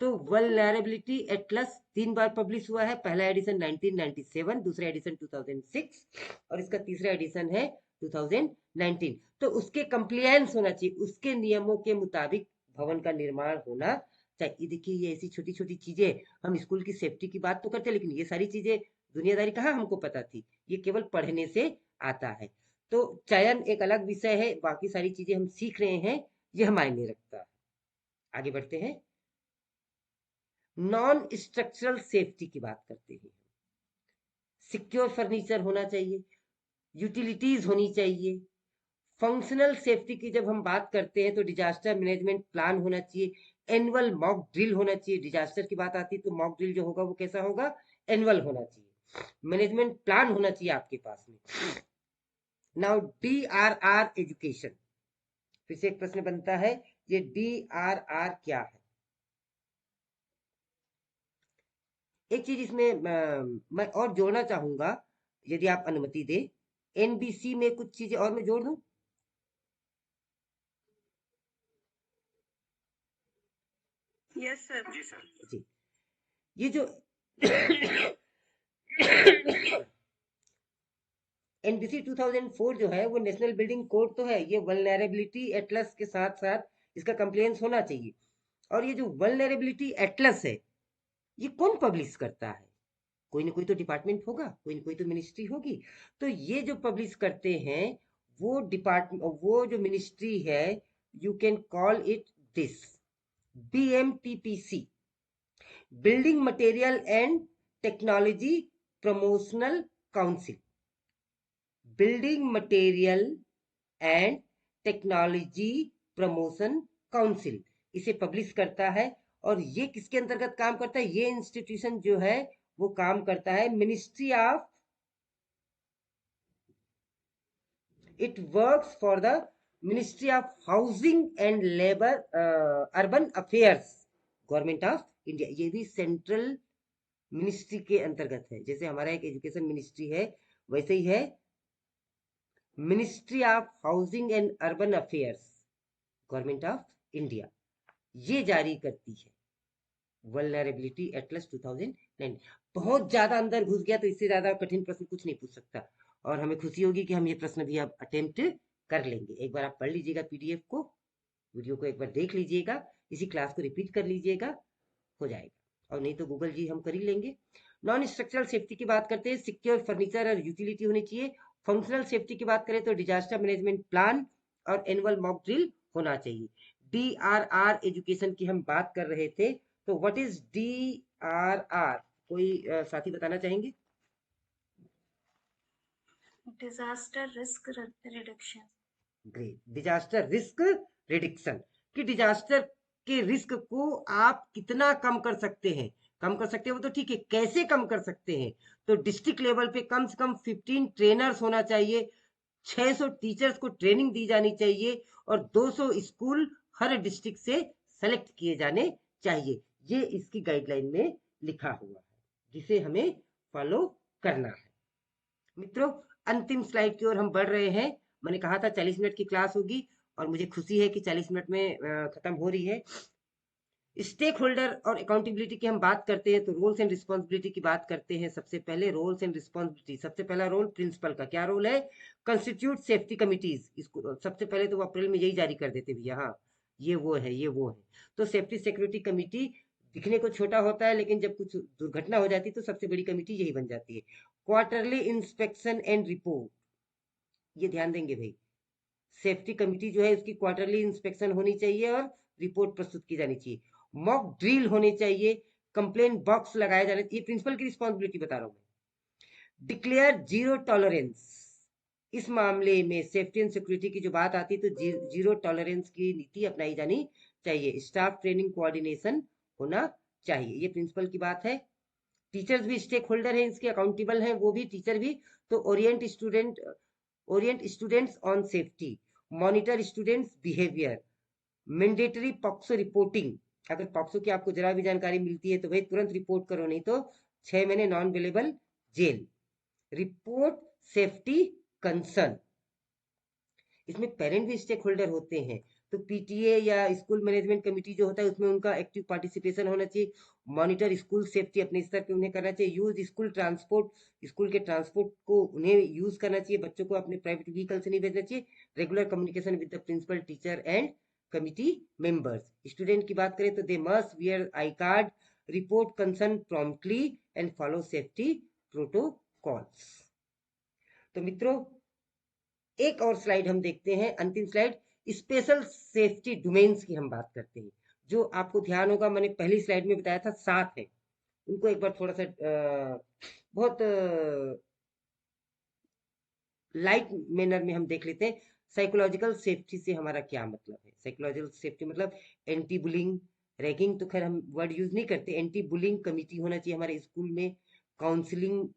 तो वल्नरेबिलिटी एटलस 3 बार पब्लिश हुआ है, पहला एडिशन 1997, दूसरा एडिशन 2006 और इसका तीसरा एडिशन है 2019। तो उसके कंप्लायंस होना चाहिए, उसके नियमों के मुताबिक भवन का निर्माण होना चाहिए। देखिए ये ऐसी छोटी छोटी चीजें, हम स्कूल की सेफ्टी की बात तो करते हैं, लेकिन ये सारी चीजें दुनियादारी कहाँ हमको पता थी, ये केवल पढ़ने से आता है। तो चयन एक अलग विषय है, बाकी सारी चीजें हम सीख रहे हैं, यह मायने रखता है। आगे बढ़ते हैं, नॉन स्ट्रक्चरल सेफ्टी की बात करते हैं। सिक्योर फर्नीचर होना चाहिए, यूटिलिटीज होनी चाहिए। फंक्शनल सेफ्टी की जब हम बात करते हैं तो डिजास्टर मैनेजमेंट प्लान होना चाहिए, एनुअल मॉक ड्रिल होना चाहिए। डिजास्टर की बात आती है तो मॉक ड्रिल जो होगा वो कैसा होगा? एनुअल होना चाहिए। मैनेजमेंट प्लान होना चाहिए आपके पास में। नाउ DRR एजुकेशन, फिर से एक प्रश्न बनता है, ये DRR क्या है? एक चीज इसमें मैं और जोड़ना चाहूंगा, यदि आप अनुमति दे। एनबीसी में कुछ चीजें और मैं जोड़ दूं? Yes sir. जी सर। जी, ये जो एनबीसी 2004 जो है वो नेशनल बिल्डिंग कोड तो है, ये वल्नरेबिलिटी एटलस के साथ साथ इसका कंप्लायंस होना चाहिए। और ये जो वल्नरेबिलिटी एटलस है ये कौन पब्लिश करता है? कोई ना कोई तो डिपार्टमेंट होगा, कोई ना कोई तो मिनिस्ट्री होगी। तो ये जो पब्लिश करते हैं वो डिपार्टमेंट, वो जो मिनिस्ट्री है, you can call it this BMTPC, building material and technology promotional council. Building material and technology promotion council इसे पब्लिश करता है, और ये किसके अंतर्गत काम करता है? ये इंस्टीट्यूशन जो है वो काम करता है ministry of, it works for the ministry of housing and labour urban affairs, government of India. ये भी सेंट्रल मिनिस्ट्री के अंतर्गत है। जैसे हमारा एक एजुकेशन मिनिस्ट्री है, वैसे ही है ministry of housing and urban affairs, government of India. ये जारी करती है वल्नरेबिलिटी एटलस 2009। बहुत ज्यादा अंदर घुस गया तो इससे ज्यादा कठिन प्रश्न कुछ नहीं पूछ सकता, और हमें खुशी होगी कि हम ये प्रश्न भी अब अटेम्प्ट कर लेंगे। एक बार आप पढ़ लीजिएगा पीडीएफ को, वीडियो को एक बार देख लीजिएगा, इसी क्लास को रिपीट कर लीजिएगा, हो जाएगा। और नहीं तो गूगल जी हम कर ही लेंगे। नॉन स्ट्रक्चरल सेफ्टी की बात करते हैं, सिक्योर फर्नीचर और यूटिलिटी होनी चाहिए। फंक्शनल सेफ्टी की बात करें तो डिजास्टर मैनेजमेंट प्लान और एनुअल मॉक ड्रिल होना चाहिए। DRR एजुकेशन की हम बात कर रहे थे, तो व्हाट इज DRR? कोई साथी बताना चाहेंगे? Disaster risk reduction. Great, disaster risk reduction, कि डिजास्टर के रिस्क को आप कितना कम कर सकते हैं। कम कर सकते हैं वो तो ठीक है, कैसे कम कर सकते हैं? तो डिस्ट्रिक्ट लेवल पे कम से कम 15 ट्रेनर्स होना चाहिए, 600 टीचर्स को ट्रेनिंग दी जानी चाहिए, और 200 स्कूल हर डिस्ट्रिक्ट से सेलेक्ट किए जाने चाहिए। ये इसकी गाइडलाइन में लिखा हुआ है, जिसे हमें फॉलो करना है। मित्रों, अंतिम स्लाइड की ओर हम बढ़ रहे हैं। मैंने कहा था 40 मिनट की क्लास होगी, और मुझे खुशी है कि 40 मिनट में खत्म हो रही है। स्टेक होल्डर और अकाउंटेबिलिटी की हम बात करते हैं तो रोल्स एंड रिस्पॉन्सिबिलिटी की बात करते हैं। सबसे पहले रोल्स एंड रिस्पॉन्सिबिलिटी, सबसे पहला रोल प्रिंसिपल का क्या रोल है? Constitute safety committees. इसको सबसे पहले तो वो अप्रैल में यही जारी कर देते भैया, हाँ ये वो है, ये वो है। तो सेफ्टी सिक्योरिटी कमिटी दिखने को छोटा होता है, लेकिन जब कुछ दुर्घटना हो जाती है तो सबसे बड़ी कमिटी यही बन जाती है। क्वार्टरली इंस्पेक्शन एंड रिपोर्ट, ये ध्यान देंगे भाई, सेफ्टी कमिटी जो है उसकी क्वार्टरली इंस्पेक्शन होनी चाहिए और रिपोर्ट प्रस्तुत की जानी चाहिए। मॉक ड्रिल होने चाहिए, कंप्लेन बॉक्स लगाया जाना चाहिए। प्रिंसिपल की रिस्पॉन्सिबिलिटी बता रहा हूं मैं। डिक्लेयर जीरो टॉलरेंस, इस मामले में सेफ्टी एंड सिक्योरिटी की जो बात आती है तो जीरो टॉलरेंस की नीति अपनाई जानी चाहिए। स्टाफ ट्रेनिंग कोऑर्डिनेशन होना चाहिए, ये प्रिंसिपल की बात है। टीचर्स भी स्टेक होल्डर है, इसके अकाउंटेबल हैं वो भी, टीचर भी। तो Orient students on safety, monitor students behaviour, mandatory POCSO reporting. अगर पॉक्सो की आपको जरा भी जानकारी मिलती है तो भाई तुरंत रिपोर्ट करो, नहीं तो 6 महीने non available jail. Report safety concern, इसमें पेरेंट भी स्टेक होल्डर होते हैं, तो पीटीए या स्कूल मैनेजमेंट कमेटी जो होता है उसमें उनका एक्टिव पार्टिसिपेशन होना चाहिए। मॉनिटर स्कूल सेफ्टी अपने स्तर पे उन्हें करना चाहिए। यूज स्कूल ट्रांसपोर्ट, स्कूल के ट्रांसपोर्ट को उन्हें यूज करना चाहिए, बच्चों को अपने प्राइवेट व्हीकल से नहीं भेजना चाहिए। Regular communication with the principal, teacher and committee members. Student की बात करें तो they must wear I card, report concern promptly and follow safety protocols. तो मित्रों, एक और स्लाइड हम देखते हैं, अंतिम स्लाइड, स्पेशल सेफ्टी डोमेन्स की हम बात करते हैं। जो आपको ध्यान होगा, मैंने पहली स्लाइड में बताया था 7 है, उनको एक बार थोड़ा सा बहुत लाइट मैनर में हम देख लेते हैं। साइकोलॉजिकल सेफ्टी से हमारा क्या मतलब है? साइकोलॉजिकल सेफ्टी मतलब एंटी बुलिंग, रैगिंग तो खैर हम वर्ड यूज नहीं करते। एंटी बुलिंग कमिटी होना चाहिए हमारे स्कूल में। काउंसलिंग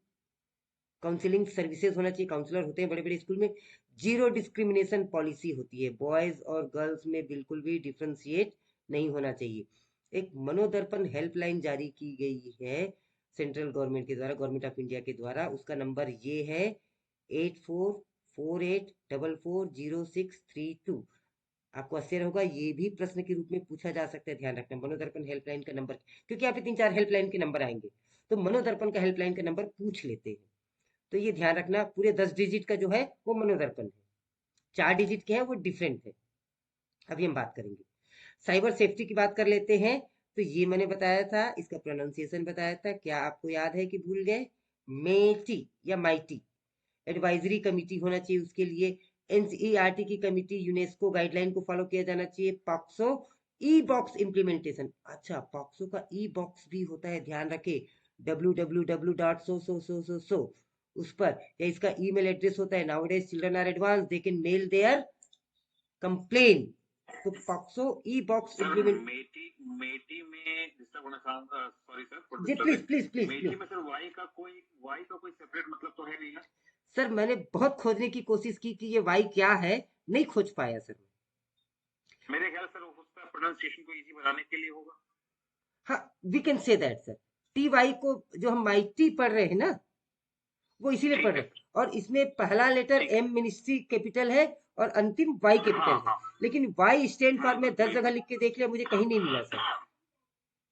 सर्विसेज होना चाहिए, काउंसलर होते हैं बड़े बड़े स्कूल में। जीरो डिस्क्रिमिनेशन पॉलिसी होती है, बॉयज और गर्ल्स में बिल्कुल भी डिफ्रेंशिएट नहीं होना चाहिए। एक मनोदर्पण हेल्पलाइन जारी की गई है सेंट्रल गवर्नमेंट के द्वारा, गवर्नमेंट ऑफ इंडिया के द्वारा। उसका नंबर ये है 8448440632। आपको आश्चर्य होगा, ये भी प्रश्न के रूप में पूछा जा सकता है, ध्यान रखना। मनोदर्पण हेल्पलाइन का नंबर, क्योंकि यहाँ पे 3-4 हेल्पलाइन के नंबर आएंगे, तो मनोदर्पण का हेल्पलाइन का नंबर पूछ लेते हैं। तो ये ध्यान रखना, पूरे 10 डिजिट का जो है वो मनोदर्पण है, 4 डिजिट के हैं वो डिफरेंट है। अभी हम बात करेंगे। साइबर सेफ्टी की बात कर लेते हैं। तो ये मैंने बताया था, इसका प्रोनाउंसिएशन बताया था, क्या आपको याद है कि भूल गए? मेटी या माइटी। एडवाइजरी कमिटी होना चाहिए उसके लिए। एनसीईआरटी की कमिटी, यूनेस्को गाइडलाइन को फॉलो किया जाना चाहिए। पॉक्सो ई बॉक्स इम्प्लीमेंटेशन, अच्छा पॉक्सो का ई बॉक्स भी होता है, ध्यान रखे, www.so उस पर, या इसका ईमेल एड्रेस होता है। Nowadays children are advance, they can mail their complain तो POCSO e box sir implement, मेटी में डिस्टर्ब होना चाहूंगा, सॉरी सर फॉर जी प्लीज डिस्टर्बिंग। प्लीज प्लीज मेटी प्लीज। में सर वाई का कोई सेपरेट मतलब तो है नहीं ना? सर मैंने बहुत खोजने की कोशिश की कि ये वाई क्या है, नहीं खोज पाया सर। मेरे ख्याल सर उसका प्रोनाउंसिएशन को इजी बनाने के लिए होगा। हाँ, we can say that sir. T Y को जो हम माइटी पढ़ रहे हैं ना, वो इसीलिए पढ़ ठीक रहे है हैं। और इसमें पहला लेटर ठीक है। एम मिनिस्ट्री कैपिटल है और अंतिम वाई हाँ कैपिटल है, हाँ लेकिन वाई स्टैंड फॉर में 10 जगह बिल्कुल। लिख के देख लिया, मुझे कहीं नहीं मिला सर।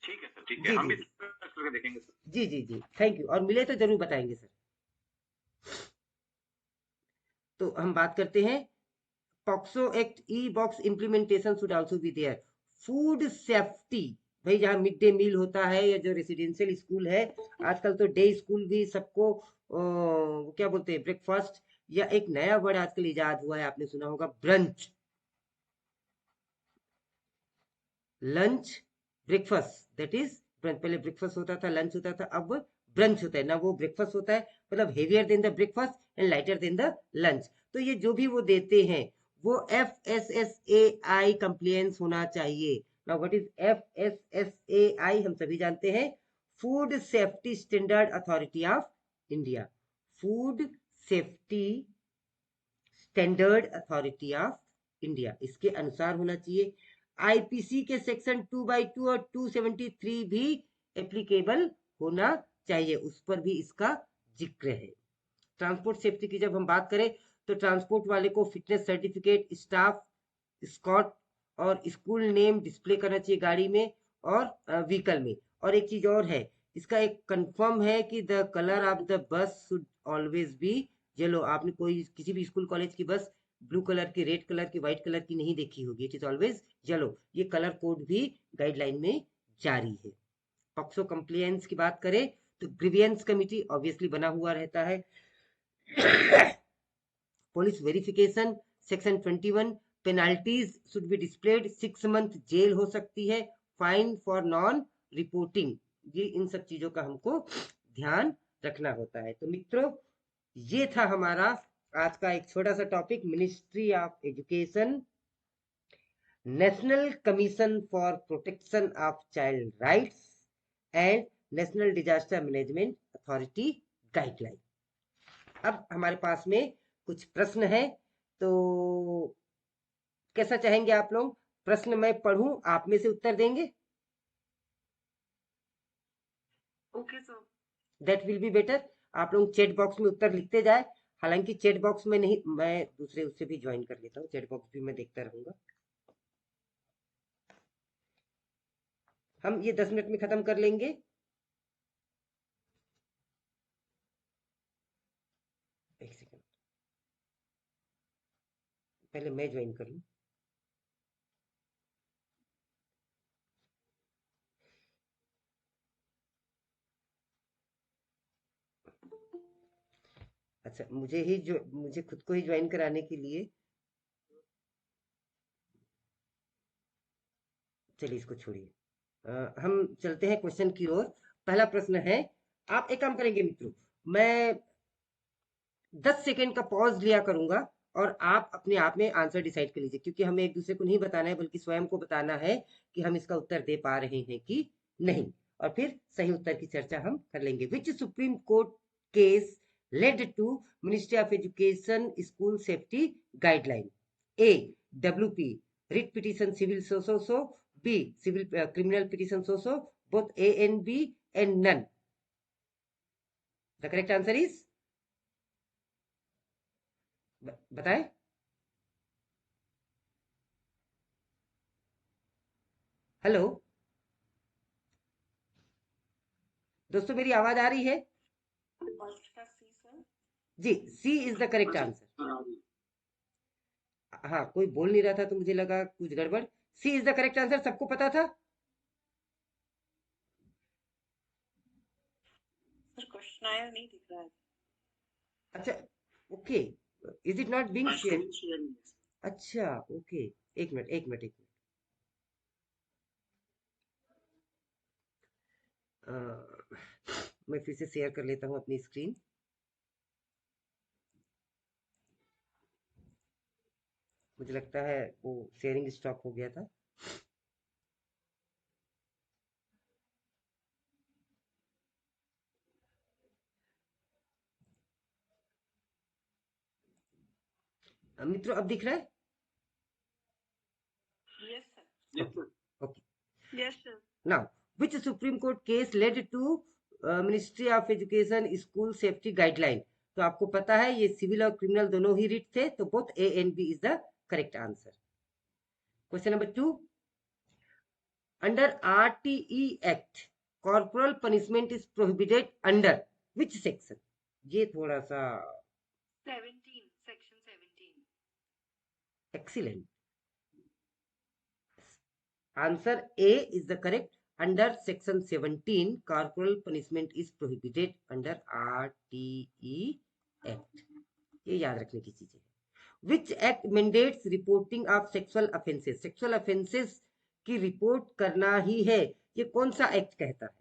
ठीक है सर, ठीक है, जी हम जी भी जी सर्च करके देखेंगे सर। जी जी जी, थैंक यू, और मिले तो जरूर बताएंगे सर। तो हम बात करते हैं POCSO act e box implementation should also be there. Food safety, भाई जहाँ मिड डे मील होता है या जो रेसिडेंशियल स्कूल है, आजकल तो डे स्कूल भी सबको क्या बोलते हैं, ब्रेकफास्ट, या एक नया वर्ड आजकल इजाद हुआ है, आपने सुना होगा, brunch. Lunch breakfast that is brunch. पहले ब्रेकफास्ट होता था, लंच होता था, अब ब्रंच होता है ना, वो ब्रेकफास्ट होता है, मतलब heavier than the breakfast and lighter than the lunch. तो ये जो भी वो देते हैं वो FSSAI कंप्लायंस होना चाहिए। नाउ व्हाट इज FSSAI, हम सभी जानते हैं, food safety standard authority of India. Food safety standard authority of India, इसके अनुसार होना चाहिए। आईपीसी के सेक्शन 2/2 और 273 भी एप्लीकेबल होना चाहिए, उस पर भी इसका जिक्र है। ट्रांसपोर्ट सेफ्टी की जब हम बात करें तो ट्रांसपोर्ट वाले को फिटनेस सर्टिफिकेट, स्टाफ स्कॉट और स्कूल नेम डिस्प्ले करना चाहिए गाड़ी में और व्हीकल में। और एक चीज और है, इसका एक कंफर्म है कि the colour of the bus should always be yellow. आपने कोई किसी भी स्कूल कॉलेज की बस ब्लू कलर की, रेड कलर की, व्हाइट कलर की नहीं देखी होगी, इट इज ऑलवेज येलो। ये कलर कोड भी गाइडलाइन में जारी है। पॉक्सो कंप्लायंस की बात करें तो ग्रीवियंस कमिटी ऑब्वियसली बना हुआ रहता है। Police verification section 21, penalties should be displayed, 6 month jail हो सकती है, फाइन फॉर नॉन रिपोर्टिंग। ये इन सब चीजों का हमको ध्यान रखना होता है। तो मित्रों, ये था हमारा आज का एक छोटा सा topic, ministry of education, national commission for protection of child rights and national disaster management authority guideline. अब हमारे पास में कुछ प्रश्न है, तो कैसा चाहेंगे आप लोग, प्रश्न मैं पढ़ूं, आप में से उत्तर देंगे? Okay sir. That will be better. आप लोग चैट बॉक्स में उत्तर लिखते जाए, हालांकि चैट बॉक्स में नहीं, मैं दूसरे उससे भी ज्वाइन कर लेता हूँ, चैट बॉक्स भी मैं देखता रहूंगा। हम ये 10 मिनट में खत्म कर लेंगे। एक सेकंड, पहले मैं ज्वाइन कर लूं। अच्छा, मुझे खुद को ही ज्वाइन कराने के लिए, चलिए इसको छोड़िए। हम चलते हैं क्वेश्चन की ओर। पहला प्रश्न है, आप एक काम करेंगे मित्रों, मैं 10 सेकेंड का पॉज लिया करूंगा और आप अपने आप में आंसर डिसाइड कर लीजिए, क्योंकि हमें एक दूसरे को नहीं बताना है बल्कि स्वयं को बताना है कि हम इसका उत्तर दे पा रहे हैं कि नहीं, और फिर सही उत्तर की चर्चा हम कर लेंगे। Which supreme court case led to ministry of education school safety guideline? A WP writ petition civil so, B civil criminal petition so, both A and B and none. The correct answer is, बताएं। Hello दोस्तों, मेरी आवाज आ रही है? First का C sir. जी, C is the correct answer. हाँ, कोई बोल नहीं रहा था तो मुझे लगा कुछ गड़बड़। सी इज द करेक्ट आंसर, सबको पता था? सर क्वेश्चन आया नहीं दिख रहा है। अच्छा, okay, is it not being share? अच्छा, ओके, एक मिनट एक मिनट एक मिनट, मैं फिर से शेयर कर लेता हूँ अपनी स्क्रीन। मुझे लगता है वो शेयरिंग स्टॉप हो गया था। मित्रों अब दिख रहा है? Yes, sir. Okay. Yes, sir. Now, which Supreme Court case led to Ministry of Education School Safety Guideline? तो आपको पता है ये सिविल और क्रिमिनल दोनों ही रिट थे, तो both A and B is the correct answer. Question number 2. Under RTE Act, corporal punishment is prohibited under which section? ये थोड़ा सा 17, section 17. excellent. Answer A is the correct. Under section 17, corporal punishment is prohibited under RTE Act. ये याद रखने की चीज है. Which act mandates reporting of sexual offences? Sexual offences की रिपोर्ट करना ही है. ये कौन सा एक्ट कहता है?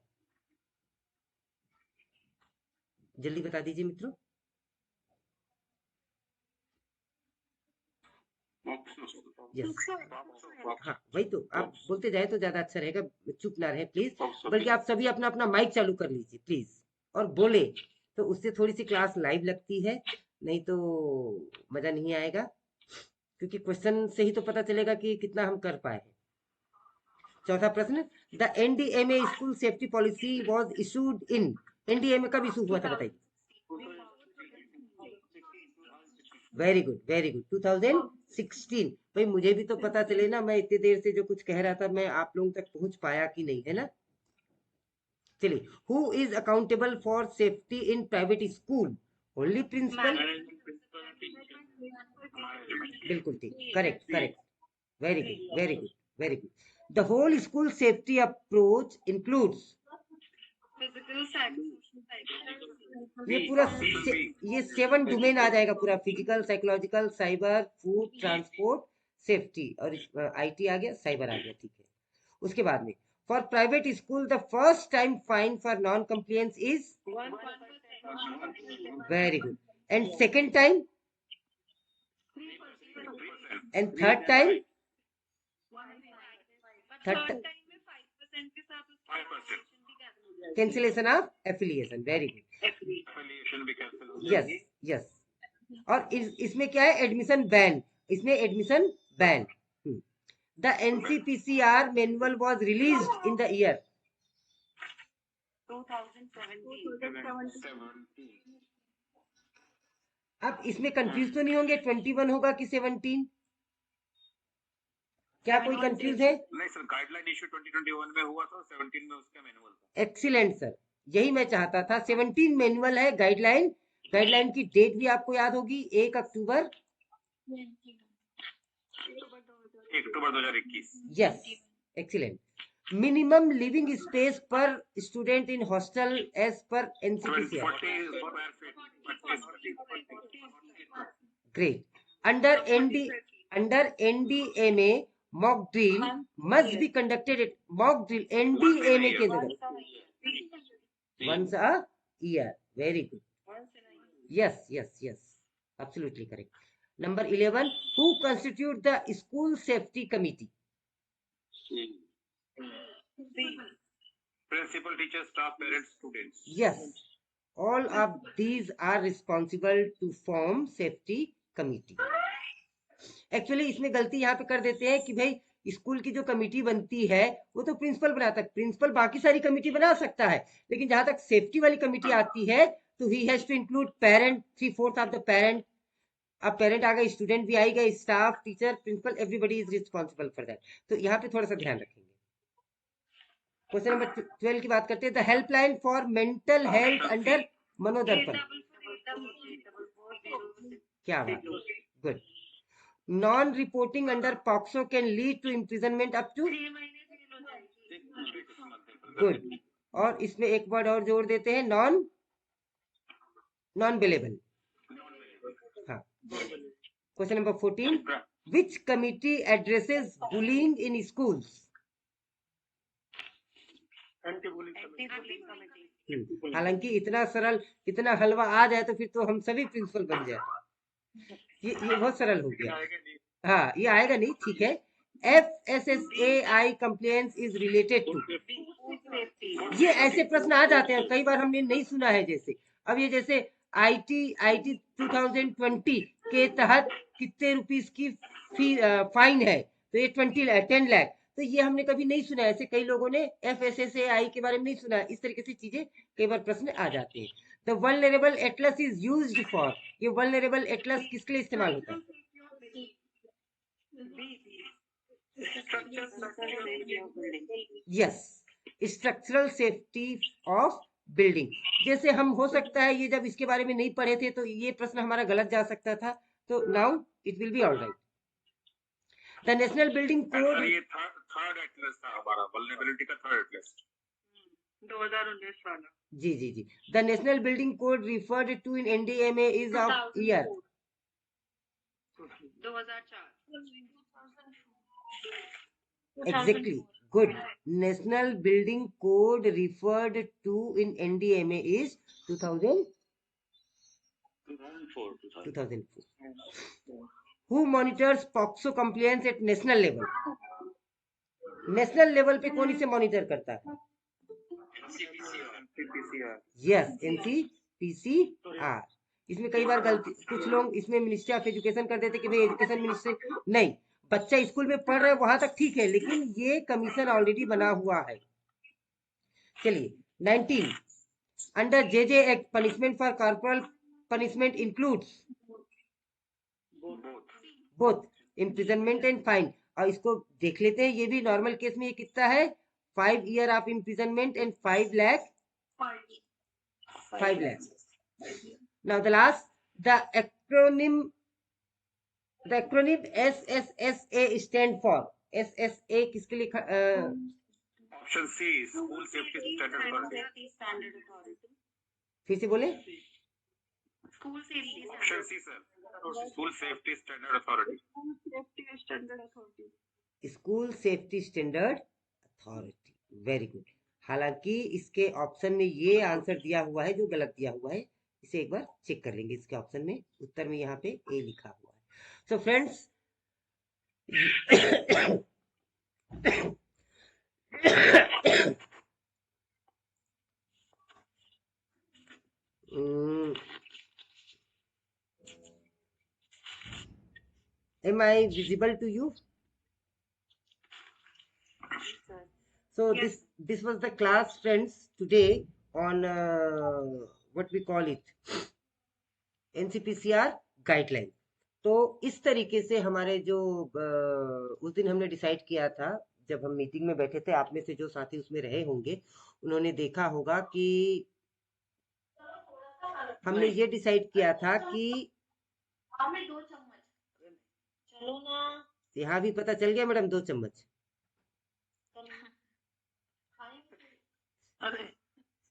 जल्दी बता दीजिए मित्रों. यस, हाँ वही तो. आप बोलते जाए तो ज्यादा अच्छा रहेगा, चुप ना रहे प्लीज. बल्कि आप सभी अपना अपना माइक चालू कर लीजिए प्लीज और बोले, तो उससे थोड़ी सी क्लास लाइव लगती है, नहीं तो मजा नहीं आएगा. क्योंकि क्वेश्चन से ही तो पता चलेगा कि कितना हम कर पाए हैं. चौथा प्रश्न, the NDMA school safety policy was issued in. NDMA कब इशू हुआ था बताइए. Very good, very good. 2016. भाई मुझे भी तो पता चले ना, मैं इतनी देर से जो कुछ कह रहा था मैं आप लोगों तक पहुंच पाया कि नहीं, है ना. चलिए, who is accountable for safety in private school? Only principal. बिल्कुल ठीक, correct correct. Very good, very good, very good. The whole school safety approach includes. ये पूरा ये 7 डोमेन आ जाएगा पूरा. Physical, psychological, cyber, food, transport, safety और IT आ गया, साइबर आ गया. ठीक है. उसके बाद में for private school the first time fine for non compliance is. Very good. And second time and third time. Cancellation of affiliation. Very good. Yes yes. और इसमें क्या है? Admission ban. इसमें admission ban. The NCPCR manual was released in the year 2017. अब इसमें confuse तो नहीं होंगे 21 होगा कि 17? क्या कोई कंफ्यूज है? नहीं सर, गाइडलाइन इशू 2021 में हुआ था, 17 में उसका मैनुअल था. एक्सीलेंट सर, यही मैं चाहता था. 17 मैनुअल है. गाइडलाइन, गाइडलाइन की डेट भी आपको याद होगी, 1 October 2021. Yes, excellent. Minimum living space per student in hostel as per NCPCR. Great. Under NDMA mock drill must be conducted at mock drill NDMA के अंतर्गत once a year. Very good. Yes, yes, yes. Absolutely correct. Number 11, who constitute the school safety committee? Principal, teacher, staff, parents, students. Yes, all of these are responsible to form safety committee. Actually इसमें गलती यहाँ पे कर देते हैं कि भाई school की जो कमेटी बनती है वो तो प्रिंसिपल बनाता है. प्रिंसिपल बाकी सारी कमेटी बना सकता है, लेकिन जहां तक सेफ्टी वाली कमेटी आती है तो he has to include parent, 3/4 of the parent. अब पेरेंट आ गए, स्टूडेंट भी आएगा, staff, teacher, principal, everybody is responsible for that. तो यहाँ पे थोड़ा सा ध्यान रखेंगे. क्वेश्चन नंबर 12 की बात करते हैं. The helpline for mental health under Manodarpan. क्या बात, good. Non reporting under POCSO can lead to imprisonment up to. Good. और इसमें एक वर्ड और जोड़ देते हैं, नॉन बेलेबल. हाँ. Question number 14, which committee addresses bullying in schools? हालांकि इतना सरल, इतना हलवा आ जाए तो फिर तो हम सभी प्रिंसिपल बन जाए. ये बहुत सरल हो गया. हाँ ये आएगा नहीं, ठीक है। FSSAI compliance is related to, ये ऐसे प्रश्न आ जाते हैं, कई बार हमने नहीं सुना है। जैसे अब ये जैसे IT 2020 के तहत कितने रुपीस की फी फाइन है, तो ये 10 लाख, तो ये हमने कभी नहीं सुना है। ऐसे कई लोगों ने FSSAI के बारे में नहीं सुना है। इस तरीके से चीजें कई बार प्रश्न आ जाते हैं। The vulnerable Atlas is used for, ये वल्नरेबल एटलस किसके लिए इस्तेमाल होता है? Yes, structural safety of building. जैसे हम, हो सकता है ये जब इसके बारे में नहीं पढ़े थे तो ये प्रश्न हमारा गलत जा सकता था, तो now it will be all right. The national building code, ये थर्ड एटलस था हमारा, वल्नरेबिलिटी का थर्ड एटलस 2019 वाला। जी जी जी। The national building code referred to in NDMA is of year 2004। Exactly, good. National Building Code referred to in NDMA is 2004. Who monitors POCSO compliance at national level? National level पे कौन इसे monitor करता है? Yes, NCPCR। इसमें कई बार गलती, कुछ लोग इसमें मिनिस्ट्री ऑफ एजुकेशन कर देते कि भाई एजुकेशन मिनिस्ट्री, नहीं, बच्चा स्कूल में पढ़ रहा है वहां तक ठीक है, लेकिन ये कमीशन ऑलरेडी बना हुआ है। चलिए 19, under JJ act punishment for corporal punishment includes both imprisonment and fine. और इसको देख लेते हैं, ये भी नॉर्मल केस में ये कितना है, 5 years of imprisonment and 5 lakh. Now the last, the acronym SSSA stand for, SSA किसके लिए option C, school safety standard authority. फिर से बोले? School safety option C sir, school safety standard authority. School safety standard authority, very good. हालांकि इसके option में ये answer दिया हुआ है जो गलत दिया हुआ है, इसे एक बार चेक कर लेंगे। इसके ऑप्शन में, उत्तर में यहाँ पे ए लिखा हुआ है। So friends, am I visible to you? So this was the class, friends, today on what we call it, NCPCR guideline। तो इस तरीके से हमारे जो उस दिन हमने डिसाइड किया था, जब हम मीटिंग में बैठे थे, आप में से जो साथी उसमें रहे होंगे उन्होंने देखा होगा कि हमने ये डिसाइड किया था कि चलो ना, यहाँ भी पता चल गया मैडम, 2 चम्मच।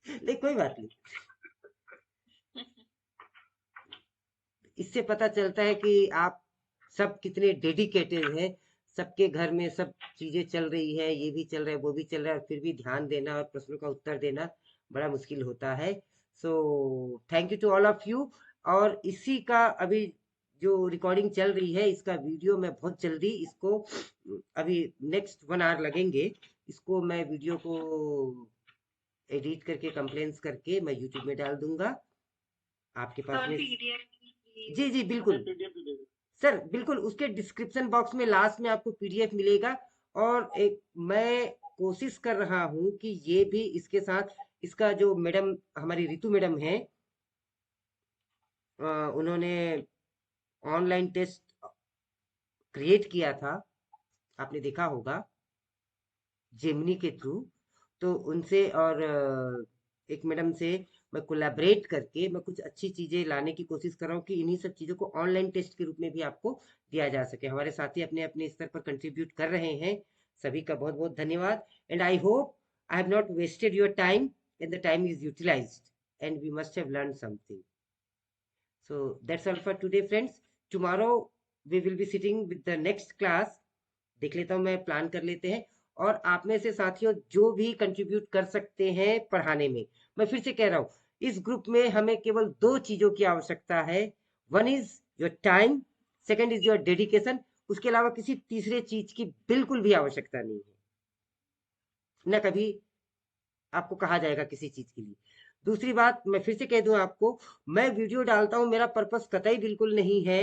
नहीं कोई बात नहीं, इससे पता चलता है कि आप सब कितने डेडिकेटेड हैं। सबके घर में सब चीजें चल रही है, ये भी चल रहा है, वो भी चल रहा है, और फिर भी ध्यान देना और प्रश्नों का उत्तर देना बड़ा मुश्किल होता है। So thank you to all of you. और इसी का अभी जो रिकॉर्डिंग चल रही है, इसका वीडियो मैं बहुत जल्दी इसको, अभी नेक्स्ट 1 hour लगेंगे, इसको मैं वीडियो को एडिट करके कंप्लेंट्स करके मैं यूट्यूब में डाल दूंगा आपके पास में। जी जी बिल्कुल सर, बिल्कुल, उसके डिस्क्रिप्शन बॉक्स में लास्ट में आपको PDF मिलेगा। और एक मैं कोशिश कर रहा हूं कि ये भी इसके साथ, इसका जो मैडम हमारी रितु मैडम है, उन्होंने ऑनलाइन टेस्ट क्रिएट किया था, आपने देखा होगा जेमिनी के थ्रू, तो उनसे और एक मैडम से मैं कोलैबोरेट करके मैं कुछ अच्छी चीजें लाने की कोशिश कर रहा हूँ कि इन्हीं सब चीजों को ऑनलाइन टेस्ट के रूप में भी आपको दिया जा सके। हमारे साथी अपने अपने स्तर पर कंट्रीब्यूट कर रहे हैं, सभी का बहुत बहुत धन्यवाद। And I hope I have not wasted your time and the time is utilized and we must have learn something. So that's all for today friends. Tomorrow we will be sitting with the next class. देख लेता हूँ मैं, plan कर लेते हैं। और आप में से साथियों जो भी कंट्रीब्यूट कर सकते हैं पढ़ाने में, मैं फिर से कह रहा हूँ, इस ग्रुप में हमें केवल 2 चीजों की आवश्यकता है। 1 is your time, 2nd is your dedication. उसके अलावा किसी तीसरे चीज की बिल्कुल भी आवश्यकता नहीं है, न कभी आपको कहा जाएगा किसी चीज के लिए। दूसरी बात मैं फिर से कह दूं आपको, मैं वीडियो डालता हूं, मेरा पर्पस कतई बिल्कुल नहीं है